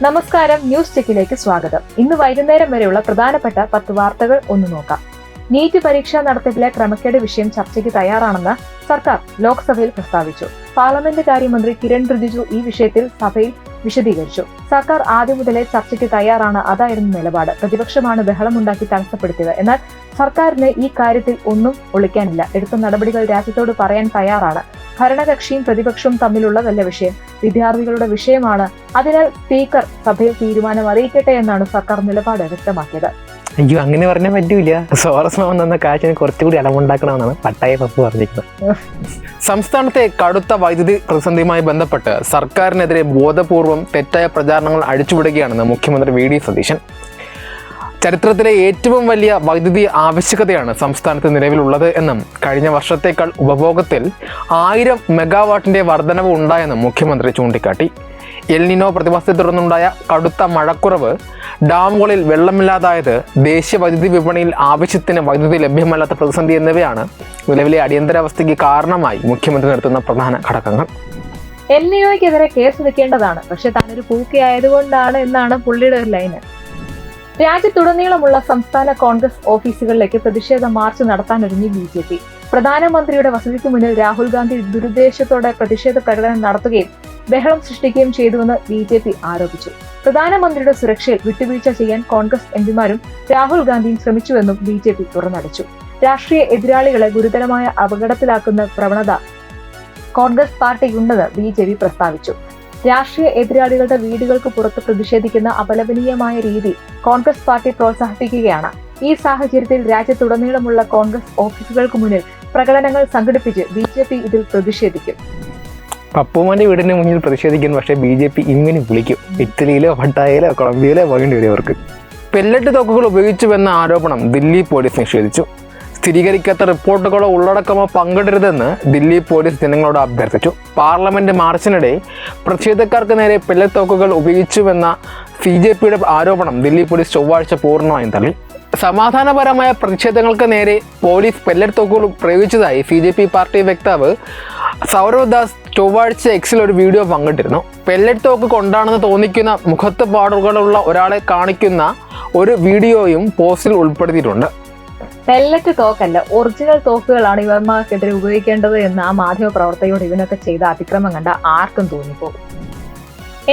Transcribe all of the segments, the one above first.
നമസ്കാരം, ന്യൂസ് ചെക്കിലേക്ക് സ്വാഗതം. ഇന്ന് വൈകുന്നേരം വരെയുള്ള പ്രധാനപ്പെട്ട 10 വാർത്തകൾ ഒന്ന് നോക്കാം. നീറ്റ് പരീക്ഷാ നടത്തിപ്പിലെ ക്രമക്കേട് വിഷയം ചർച്ചയ്ക്ക് തയ്യാറാണെന്ന് സർക്കാർ ലോക്സഭയിൽ പ്രസ്താവിച്ചു. പാർലമെന്റ് കാര്യമന്ത്രി കിരൺ റിജിജു ഈ വിഷയത്തിൽ സഭയിൽ വിശദീകരിച്ചു. സർക്കാർ ആദ്യം മുതലേ ചർച്ചയ്ക്ക് തയ്യാറാണ്, അതായിരുന്നു നിലപാട്. പ്രതിപക്ഷമാണ് ബഹളമുണ്ടാക്കി തടസ്സപ്പെടുത്തിയത്. എന്നാൽ സർക്കാരിന് ഈ കാര്യത്തിൽ ഒന്നും ഒളിക്കാനില്ല. എടുത്ത നടപടികൾ രാജ്യത്തോട് പറയാൻ തയ്യാറാണ്. ഭരണകക്ഷിയും പ്രതിപക്ഷവും തമ്മിലുള്ളതല്ല വിഷയം, വിദ്യാർത്ഥികളുടെ വിഷയമാണ്. അതിനാൽ സ്പീക്കർ സഭയിൽ തീരുമാനം അറിയിക്കട്ടെ എന്നാണ് സർക്കാർ നിലപാട് വ്യക്തമാക്കിയത്. അയ്യോ, അങ്ങനെ പറഞ്ഞാൽ പറ്റൂല. സോറസ്മാവൻ തന്ന കാശിന് കുറച്ചുകൂടി അലമുണ്ടാക്കണമെന്നാണ് പട്ടായ പപ്പു പറഞ്ഞിരിക്കുന്നത്. സംസ്ഥാനത്തെ കടുത്ത വൈദ്യുതി പ്രതിസന്ധിയുമായി ബന്ധപ്പെട്ട് സർക്കാരിനെതിരെ ബോധപൂർവം തെറ്റായ പ്രചാരണങ്ങൾ അഴിച്ചുവിടുകയാണെന്ന് മുഖ്യമന്ത്രി വി ഡി സതീശൻ. ചരിത്രത്തിലെ ഏറ്റവും വലിയ വൈദ്യുതി ആവശ്യകതയാണ് സംസ്ഥാനത്ത് നിലവിലുള്ളത് എന്നും കഴിഞ്ഞ വർഷത്തേക്കാൾ ഉപഭോഗത്തിൽ 1000 മെഗാവാട്ടിന്റെ വർധനവ് ഉണ്ടായെന്നും മുഖ്യമന്ത്രി ചൂണ്ടിക്കാട്ടി. എൽനിനോ പ്രതിഭാസത്തെ തുടർന്നുണ്ടായ കടുത്ത മഴക്കുറവ്, ഡാമുകളിൽ വെള്ളമില്ലാതായത്, ദേശീയ വൈദ്യുതി വിപണിയിൽ ആവശ്യത്തിന് വൈദ്യുതി ലഭ്യമല്ലാത്ത പ്രതിസന്ധി എന്നിവയാണ് നിലവിലെ അടിയന്തരാവസ്ഥയ്ക്ക് കാരണമായി മുഖ്യമന്ത്രി നിർത്തുന്ന പ്രധാന ഘടകങ്ങൾ. എൽനിനോയ്ക്കെതിരെ കേസെടുക്കേണ്ടതാണ്, പക്ഷെ താനൊരു പൂക്കയായതുകൊണ്ടാണ് എന്നാണ് പുള്ളിയുടെ ഒരു ലൈന്. രാജ്യത്തുടനീളമുള്ള സംസ്ഥാന കോൺഗ്രസ് ഓഫീസുകളിലേക്ക് പ്രതിഷേധ മാർച്ച് നടത്താനൊരുങ്ങി BJP. പ്രധാനമന്ത്രിയുടെ വസതിക്ക് മുന്നിൽ രാഹുൽ ഗാന്ധി ദുരുദ്ദേശത്തോടെ പ്രതിഷേധ പ്രകടനം നടത്തുകയും ബഹളം സൃഷ്ടിക്കുകയും ചെയ്തുവെന്ന് BJP ആരോപിച്ചു. പ്രധാനമന്ത്രിയുടെ സുരക്ഷയിൽ വിട്ടുവീഴ്ച ചെയ്യാൻ കോൺഗ്രസ് എംപിമാരും രാഹുൽ ഗാന്ധിയും ശ്രമിച്ചുവെന്നും BJP തുറന്നടിച്ചു. രാഷ്ട്രീയ എതിരാളികളെ ഗുരുതരമായ അപകടത്തിലാക്കുന്ന പ്രവണത കോൺഗ്രസ് പാർട്ടിക്കുണ്ടെന്ന് BJP പ്രസ്താവിച്ചു. രാഷ്ട്രീയ എതിരാളികളുടെ വീടുകൾക്ക് പുറത്ത് പ്രതിഷേധിക്കുന്ന അപലപനീയമായ രീതി കോൺഗ്രസ് പാർട്ടി പ്രോത്സാഹിപ്പിക്കുകയാണ്. ഈ സാഹചര്യത്തിൽ രാജ്യത്തുടനീളമുള്ള കോൺഗ്രസ് ഓഫീസുകൾക്ക് മുന്നിൽ പ്രകടനങ്ങൾ സംഘടിപ്പിച്ച് BJP ഇതിൽ പ്രതിഷേധിക്കും. പപ്പുമാന്റെ വീടിന് മുന്നിൽ പ്രതിഷേധിക്കും, പക്ഷേ BJP ഇങ്ങനെ വിളിക്കും. ഇറ്റലിയിലോ പട്ടായയിലോ കൊളംബിയയിലോ പോകേണ്ടി വരും അവർക്ക്. പെല്ലറ്റ് തോക്കുകൾ ഉപയോഗിച്ചുവെന്ന ആരോപണം ദില്ലി പോലീസ് നിഷേധിച്ചു. സ്ഥിരീകരിക്കാത്ത റിപ്പോർട്ടുകളോ ഉള്ളടക്കമോ പങ്കിടരുതെന്ന് ദില്ലി പോലീസ് ജനങ്ങളോട് അഭ്യർത്ഥിച്ചു. പാർലമെന്റ് മാർച്ചിനിടെ പ്രതിഷേധക്കാർക്ക് നേരെ പെല്ലറ്റ് തോക്കുകൾ ഉപയോഗിച്ചുവെന്ന CJPയുടെ ആരോപണം ദില്ലി പോലീസ് ചൊവ്വാഴ്ച പൂർണ്ണമായും തള്ളി. സമാധാനപരമായ പ്രതിഷേധങ്ങൾക്ക് നേരെ പോലീസ് പെല്ലറ്റ് തോക്കുകൾ പ്രയോഗിച്ചതായി CJP പാർട്ടി വക്താവ് സൗരവ് ദാസ് ചൊവ്വാഴ്ച എക്സിൽ ഒരു വീഡിയോ പങ്കിട്ടിരുന്നു. പെല്ലറ്റ് തോക്ക് കൊണ്ടാണെന്ന് തോന്നിക്കുന്ന മുഖത്ത് പാടുകളുള്ള ഒരാളെ കാണിക്കുന്ന ഒരു വീഡിയോയും പോസ്റ്റിൽ ഉൾപ്പെടുത്തിയിട്ടുണ്ട്. പെല്ലറ്റ് തോക്കല്ല, ഒറിജിനൽ തോക്കുകളാണ് ഇവന്മാർക്കെതിരെ ഉപയോഗിക്കേണ്ടത് എന്ന് ആ മാധ്യമ പ്രവർത്തകയോട് ഇവനൊക്കെ ചെയ്ത അതിക്രമം കണ്ട ആർക്കും തോന്നിപ്പോകും.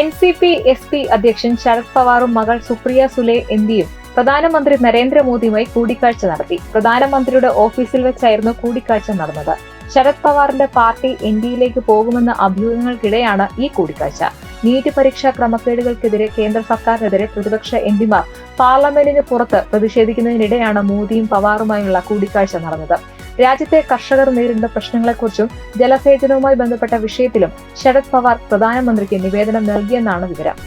NCP SP അധ്യക്ഷൻ ശരത് പവാറും മകൾ സുപ്രിയ സുലെ MPയും പ്രധാനമന്ത്രി നരേന്ദ്രമോദിയുമായി കൂടിക്കാഴ്ച നടത്തി. പ്രധാനമന്ത്രിയുടെ ഓഫീസിൽ വെച്ചായിരുന്നു കൂടിക്കാഴ്ച നടന്നത്. ശരത് പവാറിന്റെ പാർട്ടി NDAയിലേക്ക് പോകുമെന്ന അഭ്യൂഹങ്ങൾക്കിടെയാണ് ഈ കൂടിക്കാഴ്ച. നീറ്റ് പരീക്ഷാ ക്രമക്കേടുകൾക്കെതിരെ കേന്ദ്ര സർക്കാരിനെതിരെ പ്രതിപക്ഷ MPമാർ പാർലമെന്റിന് പുറത്ത് പ്രതിഷേധിക്കുന്നതിനിടെയാണ് മോദിയും പവാറുമായുള്ള കൂടിക്കാഴ്ച നടന്നത്. രാജ്യത്തെ കർഷകർ നേരിടുന്ന പ്രശ്നങ്ങളെക്കുറിച്ചും ജലസേചനവുമായി ബന്ധപ്പെട്ട വിഷയത്തിലും ശരത് പവാർ പ്രധാനമന്ത്രിക്ക് നിവേദനം നൽകിയെന്നാണ് വിവരം.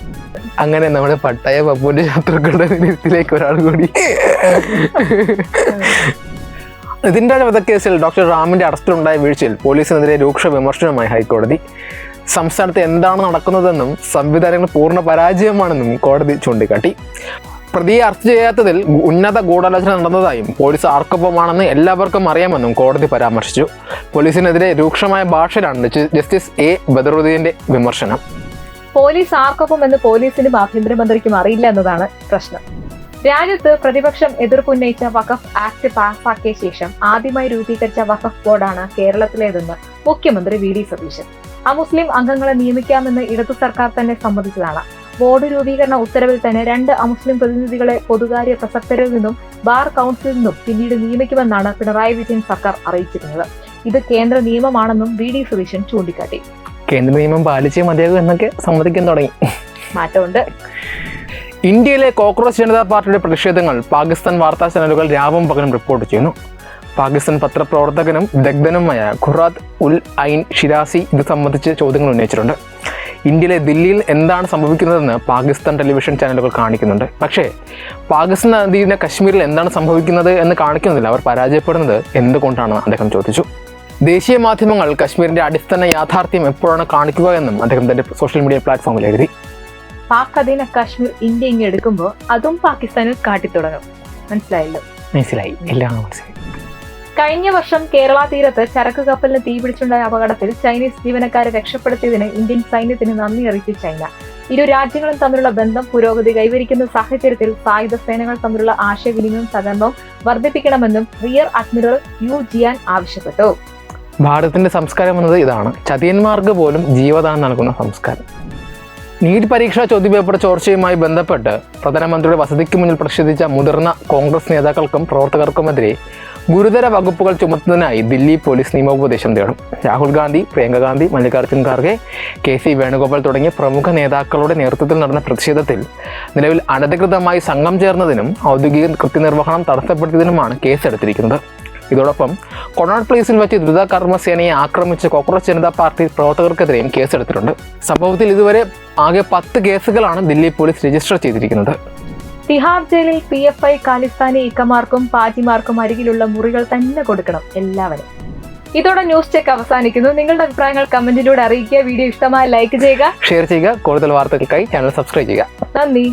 അങ്ങനെ നമ്മുടെ പട്ടായ പപ്പുവിന്റെ ശത്രുക്കളുടെ ലിസ്റ്റിലേക്ക് ഒരാൾ കൂടി. ഇതിന്റെ വധക്കേസിൽ ഡോക്ടർ റാമിന്റെ അറസ്റ്റിലുണ്ടായ വീഴ്ചയിൽ പോലീസിനെതിരെ രൂക്ഷ വിമർശനവുമായി ഹൈക്കോടതി. സംസ്ഥാനത്ത് എന്താണ് നടക്കുന്നതെന്നും സംവിധാനങ്ങൾ പൂർണ്ണ പരാജയമാണെന്നും കോടതി ചൂണ്ടിക്കാട്ടി. പ്രതിയെ അറസ്റ്റ് ചെയ്യാത്തതിൽ ഉന്നത ഗൂഢാലോചന നടന്നതായും പോലീസ് ആർക്കൊപ്പമാണെന്ന് എല്ലാവർക്കും അറിയാമെന്നും കോടതി പരാമർശിച്ചു. പോലീസിനെതിരെ രൂക്ഷമായ ഭാഷയിലാണ് ജസ്റ്റിസ് A ബദറുദ്ദീന്റെ വിമർശനം. പോലീസ് ആർക്കൊപ്പം എന്ന് പോലീസിനും ആഭ്യന്തരമന്ത്രിക്കും അറിയില്ല എന്നതാണ് പ്രശ്നം. രാജ്യത്ത് പ്രതിപക്ഷം എതിർപ്പുന്നയിച്ച വഖഫ് ആക്ട് പാസാക്കിയ ശേഷം ആദ്യമായി രൂപീകരിച്ച വഖഫ് ബോർഡാണ് കേരളത്തിലേതെന്ന് മുഖ്യമന്ത്രി വി ഡി സതീശൻ. അമുസ്ലിം അംഗങ്ങളെ നിയമിക്കാമെന്ന് ഇടതു സർക്കാർ തന്നെ സമ്മതിച്ചതാണ്. ബോർഡ് രൂപീകരണ ഉത്തരവിൽ തന്നെ 2 അമുസ്ലിം പ്രതിനിധികളെ പൊതുകാര്യ പ്രസക്തരിൽ നിന്നും ബാർ കൗൺസിലിൽ നിന്നും പിന്നീട് നിയമിക്കുമെന്നാണ് പിണറായി വിജയൻ സർക്കാർ അറിയിച്ചിരുന്നത്. ഇത് കേന്ദ്ര നിയമമാണെന്നും വി ഡി സതീശൻ ചൂണ്ടിക്കാട്ടി. കേന്ദ്ര നിയമം പാലിച്ചേ മതിയാകും എന്നൊക്കെ സമ്മതിക്കാൻ തുടങ്ങി. മാറ്റമുണ്ട്. ഇന്ത്യയിലെ കോക്രോച്ച് ജനതാ പാർട്ടിയുടെ പ്രതിഷേധങ്ങൾ പാകിസ്ഥാൻ വാർത്താ ചാനലുകൾ രാവും പകലും റിപ്പോർട്ട് ചെയ്യുന്നു. പാകിസ്ഥാൻ പത്രപ്രവർത്തകനും ദഗ്ധനുമായ ഖുറാത്ത് ഉൽ ഐൻ ഷിരാസി ഇത് സംബന്ധിച്ച് ചോദ്യങ്ങൾ ഉന്നയിച്ചിട്ടുണ്ട്. ഇന്ത്യയിലെ ദില്ലിയിൽ എന്താണ് സംഭവിക്കുന്നതെന്ന് പാകിസ്ഥാൻ ടെലിവിഷൻ ചാനലുകൾ കാണിക്കുന്നുണ്ട്. പക്ഷേ പാകിസ്ഥാൻ അധീന കശ്മീരിൽ എന്താണ് സംഭവിക്കുന്നത് എന്ന് കാണിക്കുന്നില്ല. അവർ പരാജയപ്പെടുന്നത് എന്തുകൊണ്ടാണെന്ന് അദ്ദേഹം ചോദിച്ചു. ദേശീയ മാധ്യമങ്ങൾ കശ്മീരിന്റെ അടിസ്ഥാന യാഥാർത്ഥ്യം എപ്പോഴാണ് കാണിക്കുക എന്നും അദ്ദേഹം തന്റെ സോഷ്യൽ മീഡിയ പ്ലാറ്റ്ഫോമിൽ എഴുതി. പാക് അധീന കാശ്മീർ ഇന്ത്യ ഇങ്ങ് എടുക്കുമ്പോൾ അതും പാകിസ്ഥാനിൽ കാട്ടിത്തുടങ്ങും. മനസ്സിലായി, എല്ലാം മനസ്സിലായി. കഴിഞ്ഞ വർഷം കേരള തീരത്ത് ചരക്ക് കപ്പലിന് തീപിടിച്ചുണ്ടായ അപകടത്തിൽ ചൈനീസ് ജീവനക്കാരെ രക്ഷപ്പെടുത്തിയതിന് ഇന്ത്യൻ സൈന്യത്തിന് നന്ദി അറിയിച്ചു ചൈന. ഇരു രാജ്യങ്ങളും തമ്മിലുള്ള ബന്ധം പുരോഗതി കൈവരിക്കുന്ന സാഹചര്യത്തിൽ സായുധ സേനകൾ തമ്മിലുള്ള ആശയവിനിമയവും സഹകരണവും വർദ്ധിപ്പിക്കണമെന്നും റിയർ അഡ്മിറൽ യു ജിയാൻ ആവശ്യപ്പെട്ടു. ഭാരതത്തിന്റെ സംസ്കാരം എന്നത് ഇതാണ്, ചതിയന്മാർക്ക് പോലും ജീവദാനം നൽകുന്ന സംസ്കാരം. നീറ്റ് പരീക്ഷാ ചോദ്യപേപ്പർ ചോർച്ചയുമായി ബന്ധപ്പെട്ട് പ്രധാനമന്ത്രിയുടെ വസതിക്ക് മുന്നിൽ പ്രതിഷേധിച്ച മുതിർന്ന കോൺഗ്രസ് നേതാക്കൾക്കും പ്രവർത്തകർക്കുമെതിരെ ഗുരുതര വകുപ്പുകൾ ചുമത്തുന്നതിനായി ദില്ലി പോലീസ് നിയമോപദേശം തേടും. രാഹുൽ ഗാന്ധി, പ്രിയങ്ക ഗാന്ധി, മല്ലികാർജ്ജുൻ ഖാർഗെ, KC വേണുഗോപാൽ തുടങ്ങിയ പ്രമുഖ നേതാക്കളുടെ നേതൃത്വത്തിൽ നടന്ന പ്രതിഷേധത്തിൽ നിലവിൽ അനധികൃതമായി സംഘം ചേർന്നതിനും ഔദ്യോഗിക കൃത്യനിർവഹണം തടസ്സപ്പെടുത്തിയതിനുമാണ് കേസെടുത്തിരിക്കുന്നത്. ഇതോടൊപ്പം കൊണാട്ട് പ്ലേസിൽ വെച്ച് ദ്രുത കർമ്മസേനയെ ആക്രമിച്ച കോക്രോച്ച് ജനതാ പാർട്ടി പ്രവർത്തകർക്കെതിരെയും കേസെടുത്തിട്ടുണ്ട്. സംഭവത്തിൽ ഇതുവരെ ആകെ 10 കേസുകളാണ് ദില്ലി പോലീസ് രജിസ്റ്റർ ചെയ്തിരിക്കുന്നത്. തിഹാർ ജയിലിൽ PFI ഖാലിസ്ഥാനി ഇക്കമാർക്കും പാജിമാർക്കും അരികിലുള്ള മുറികൾ തന്നെ കൊടുക്കണം എല്ലാവരും. ഇതോടെ ന്യൂസ് ചെക്ക് അവസാനിക്കുന്നു. നിങ്ങളുടെ അഭിപ്രായങ്ങൾ കമന്റിലൂടെ അറിയിക്കുക. വീഡിയോ ഇഷ്ടമായി ലൈക്ക് ചെയ്യുക, ഷെയർ ചെയ്യുക. കൂടുതൽ വാർത്തകൾക്കായി ചാനൽ സബ്സ്ക്രൈബ് ചെയ്യുക. നന്ദി.